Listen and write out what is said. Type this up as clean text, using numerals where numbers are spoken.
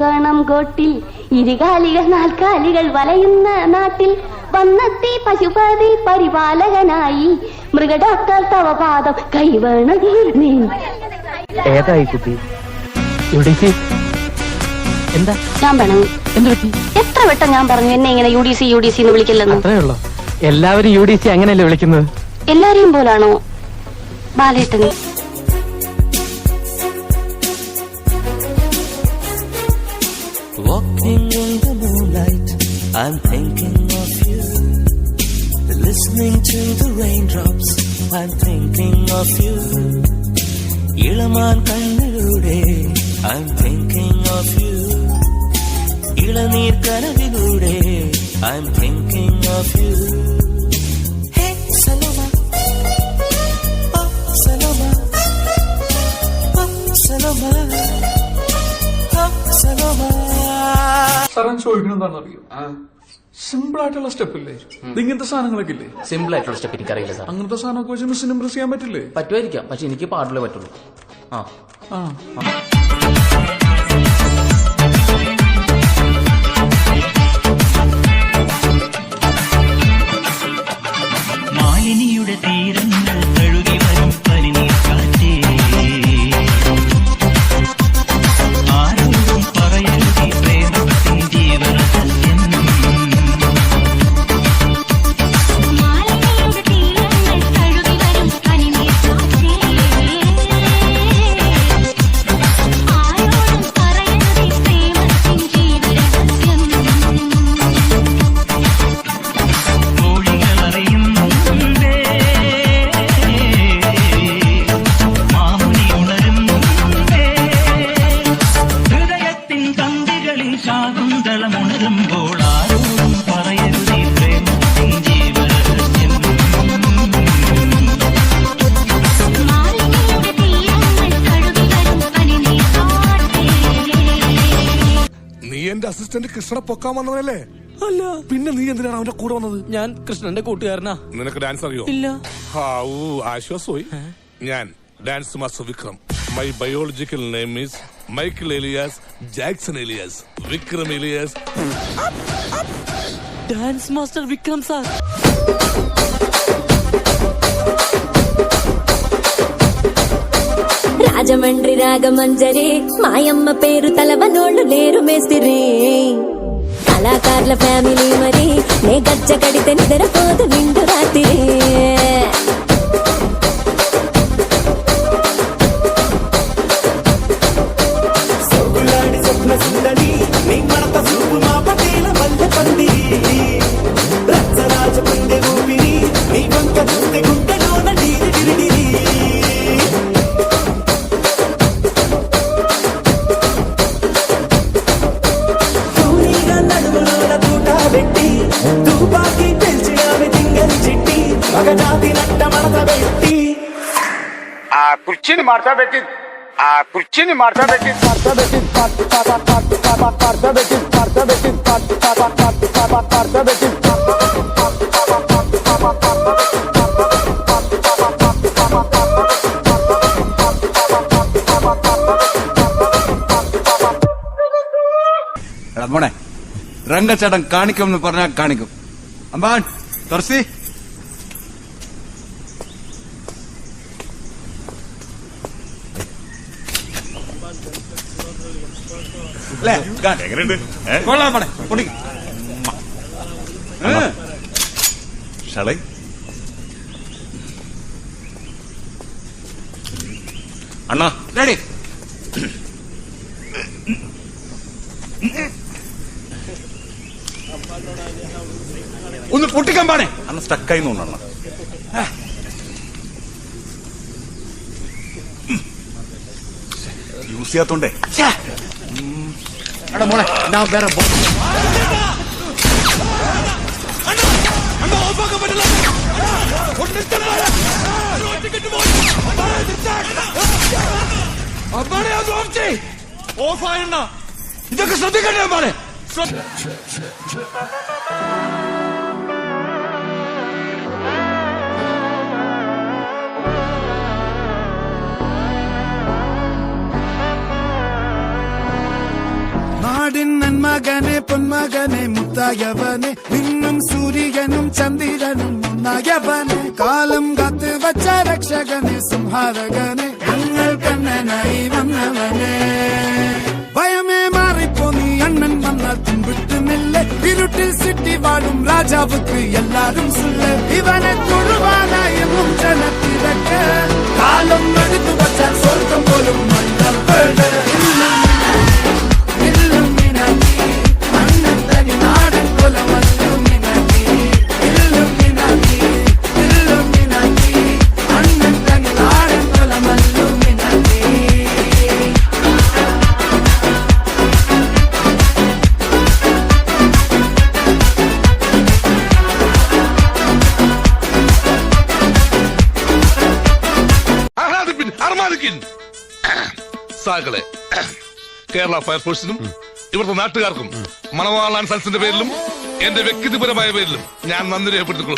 കണം കോട്ടിൽ ഇരുകാലികൾ നാൽക്കാലികൾ വലയുന്ന നാട്ടിൽ വന്നെത്തി പശുപതി പരിപാലകനായി മൃഗഡോക്ടർ തവ പാദം കൈവേണം. ഏതായി കുട്ടി? എന്താ ഞാൻ പറഞ്ഞു എത്ര വട്ടം ഞാൻ പറഞ്ഞു എന്നെ ഇങ്ങനെ UDC എന്ന് വിളിക്കില്ലെന്ന്. അത്രേ ഉള്ളൂ. എല്ലാവരും UDC അങ്ങനെയല്ലേ വിളിക്കുന്നത്? എല്ലാരെയും പോലാണോ ബാലേട്ടൻ? Walking in the moonlight, I'm thinking of you. Listening to the raindrops, I'm thinking of you. ഇളമാൻ കണ്ണിലൂടെ I'm thinking of you. ഇളനീർ കനവിലൂടെ I'm thinking of you. Hey Saloma, oh Saloma, oh Saloma, oh Saloma. സാറൻ ചോദിക്കണം എന്താണെന്ന് അറിയോ? Simple ആയിട്ടുള്ള step ഇല്ലേ? ഇങ്ങനത്തെ സാധനങ്ങളൊക്കെ ഇല്ലേ? സിമ്പിൾ ആയിട്ടുള്ള സ്റ്റെപ്പ് എനിക്കറിയില്ല സാർ. അങ്ങനത്തെ സാധനമൊക്കെ വെച്ച് മിസ്സിന് ഇംപ്രസ് ചെയ്യാൻ പറ്റില്ലേ? പറ്റുമായിരിക്കാം, പക്ഷെ എനിക്ക് പാടില്ലേ പറ്റുള്ളൂ. മാലിനിയുടെ തീരങ്ങൾ തഴുകി വരും പനിനീർ കാറ്റേ, ആരോടും പറയരുതി പ്രേമത്തിൻ ജീവരഹസ്യം. മാലിനിയുടെ തീരങ്ങൾ തഴുകി വരും പനിനീർ കാറ്റേ, ആരോടും പറയരുതി പ്രേമത്തിൻ ജീവരഹസ്യം. കോഴികളറിയും മുമ്പേ മാമുനി ഉണരും മുമ്പേ ഹൃദയത്തിൻ തന്തികളിൽ ശാകുന്തളമുണരുമ്പോൾ ആരോടും പറയരുതീ പ്രേമത്തിൻ ജീവരഹസ്യം. മാലിനിയുടെ തീരങ്ങൾ തഴുകി വരും പനിനീർ കാറ്റേ. നീ എന്റെ അസിസ്റ്റന്റ് കൃഷ്ണനെ പൊക്കാൻ വന്നവനല്ലേ? അല്ല, പിന്നെ നീ എന്തിനാണ് അവന്റെ കൂടെ വന്നത്? ഞാൻ കൃഷ്ണന്റെ കൂട്ടുകാരനാ. നിനക്ക് ഡാൻസ് അറിയോ? ഇല്ല. ഹാവൂ, ആശ്വാസമായി. ഞാൻ dance master Vikram. My biological name is Michael alias Jackson alias Vikram alias. Dance master Vikram sir. Rajahmundry రాగమంజరి మాయమ్మ పేరు తలవనోళ్ళు లేరు మేస్తిరి కళాకారుల ఫ్యామిలీ మరి నే గజ్జ కడితే నిద్రపోదు నిండు రాత్రి సొగ్గులాడి స్వప్న సుందరి నీ మడత చూపు మా పటేల మల్లె పందిరి రచ్చరాజ పందె ఊపిరి నీ వంక చూస్తే గుండెలోన డీరి డిరిడిరి. తూనీగా నడుములోన తూట పెట్టి తుపాకి పెంచినావి తింగని చిట్టి మగజాతి నట్ట మడత పెట్టి ఆ కుర్చీని మార్చా పెట్టి മോനെ രംഗച്ചേട്ടൻ കാണിക്കും എന്ന് പറഞ്ഞാൽ കാണിക്കും. അമ്പാൻ തുറസി അണ്ണാ റെഡി. ഒന്ന് പൊട്ടിക്കാൻ പാടേ. അന്ന് സ്റ്റക്കായി തോന്നണം. യൂസ് ചെയ്യാത്തോണ്ടേ. എടാ മോളെ ഞാൻ വേറെ ഓഫായണ്ണ. ഇതൊക്കെ ശ്രദ്ധിക്കണ്ടേ അമ്പാനെ? നാടിൻ നന്മകനെ പൊന്മകനെ മുത്തായവനെ നിന്നും സൂര്യനും ചന്ദ്രനും ഒന്നായവനെ കാലം കാത്ത് വച്ച രക്ഷകനെ സംഹാരകനെ ഞങ്ങൾ കണ്ണനായി വന്നവനെ ഭയമേ മാറിപ്പോ നീ അണ്ണൻ വന്നാൽ തുമ്പിട്ടുമില്ല ഇരുട്ടിൽ സിറ്റി വാഴും രാജാവുക്ക് എല്ലാരും സുല്ല ഇവനെ തൊഴുവാനായും ജനത്തിരക്ക് കാലം എടുത്തു വച്ചാൽ സ്വർഗം പോലും മണ്ണപ്പേട് നാടൻ കൊലമല്ലു മിനക്കി ഇല്ലുമിനാക്കി ഇല്ലുമിനാക്കി അണ്ണൻ തനി നാടൻ കൊലമല്ലു മിനക്കി ആഹ്ലാദിപ്പിൻ അർമാദിക്കിൻ സാകളെ കേരള ഫയർഫോഴ്സിനും ഇവിടുത്തെ നാട്ടുകാർക്കും മണവാളാൻ സൽസിന്റെ പേരിലും എന്റെ വ്യക്തിപരമായ പേരിലും ഞാൻ നന്ദി രേഖപ്പെടുത്തിക്കൊള്ളുന്നു.